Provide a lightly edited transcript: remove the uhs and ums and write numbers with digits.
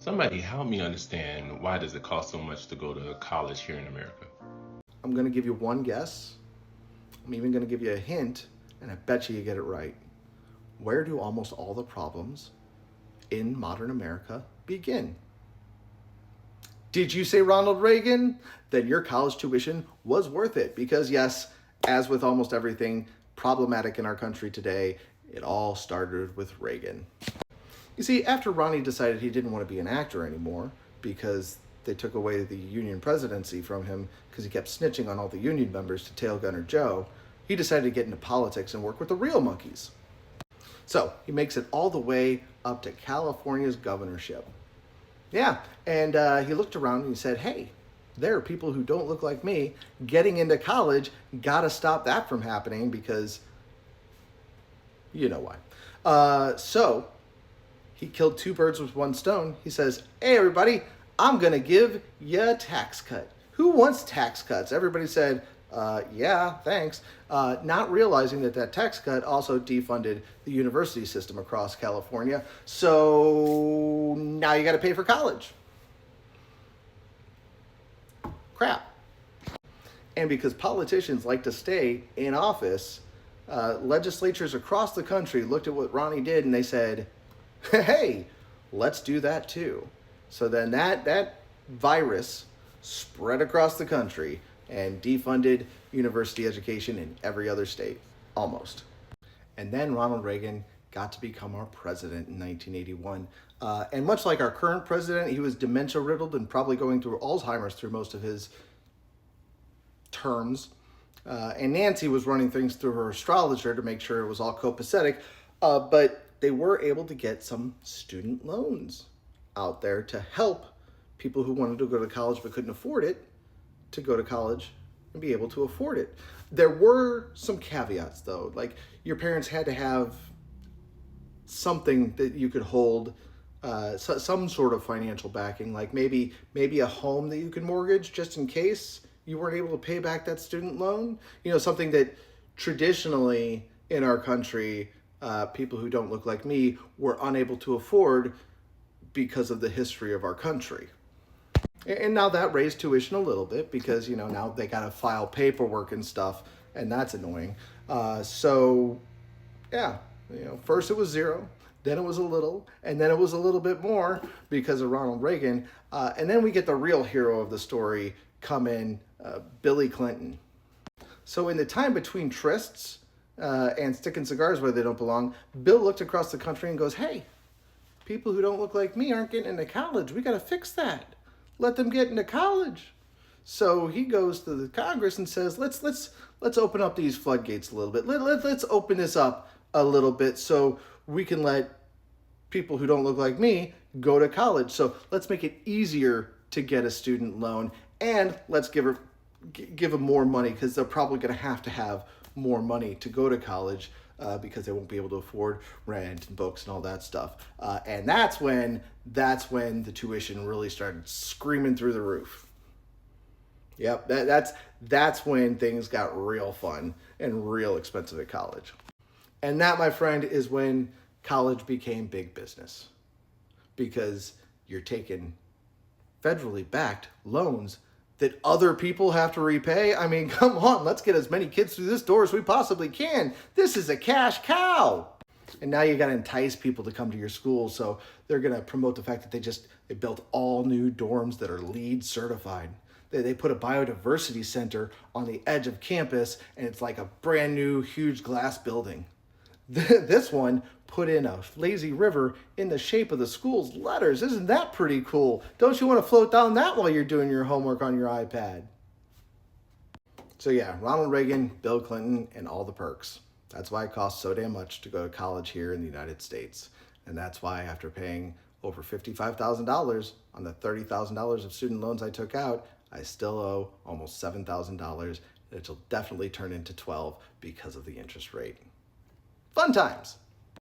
Somebody help me understand, why does it cost so much to go to college here in America? I'm going to give you one guess. I'm even going to give you a hint, and I bet you get it right. Where do almost all the problems in modern America begin? Did you say Ronald Reagan? Then your college tuition was worth it because, yes, as with almost everything problematic in our country today, it all started with Reagan. You see, after Ronnie decided he didn't want to be an actor anymore because they took away the union presidency from him because he kept snitching on all the union members to Tail Gunner Joe, he decided to get into politics and work with the real monkeys. So he makes it all the way up to California's governorship. Yeah, and he looked around and he said, hey, there are people who don't look like me getting into college. Gotta stop that from happening because you know why. So he killed two birds with one stone. He says, hey, everybody, I'm going to give you a tax cut. Who wants tax cuts? Everybody said, yeah, thanks. Not realizing that that tax cut also defunded the university system across California. So now you got to pay for college. Crap. And because politicians like to stay in office, legislatures across the country looked at what Ronnie did and they said, hey, let's do that too. So then that virus spread across the country and defunded university education in every other state, almost. And then Ronald Reagan got to become our president in 1981. And much like our current president, he was dementia riddled and probably going through Alzheimer's through most of his terms. And Nancy was running things through her astrologer to make sure it was all copacetic. But they were able to get some student loans out there to help people who wanted to go to college but couldn't afford it to go to college and be able to afford it. There were some caveats though, like your parents had to have something that you could hold, some sort of financial backing, like maybe a home that you could mortgage just in case you weren't able to pay back that student loan. You know, something that traditionally in our country, people who don't look like me were unable to afford because of the history of our country. And now that raised tuition a little bit because, you know, now they got to file paperwork and stuff, and that's annoying. So, yeah, you know, first it was zero, then it was a little, and then it was a little bit more because of Ronald Reagan. And then we get the real hero of the story come in, Billy Clinton. So in the time between trysts and sticking cigars where they don't belong, Bill looked across the country and goes, hey, people who don't look like me aren't getting into college. We got to fix that. Let them get into college. So he goes to the Congress and says, let's open up these floodgates a little bit. Let's open this up a little bit so we can let people who don't look like me go to college. So let's make it easier to get a student loan, and let's give them more money because they're probably going to have more money to go to college because they won't be able to afford rent and books and all that stuff. And that's when the tuition really started screaming through the roof. Yep, that's when things got real fun and real expensive at college. And that, my friend, is when college became big business because you're taking federally backed loans that other people have to repay. I mean, come on, let's get as many kids through this door as we possibly can. This is a cash cow. And now you got to entice people to come to your school, so they're going to promote the fact that they built all new dorms that are LEED certified. They put a biodiversity center on the edge of campus, and it's like a brand new huge glass building. This one put in a lazy river in the shape of the school's letters. Isn't that pretty cool? Don't you want to float down that while you're doing your homework on your iPad? So yeah, Ronald Reagan, Bill Clinton, and all the perks. That's why it costs so damn much to go to college here in the United States. And that's why after paying over $55,000 on the $30,000 of student loans I took out, I still owe almost $7,000. It'll definitely turn into 12 because of the interest rate. Fun times.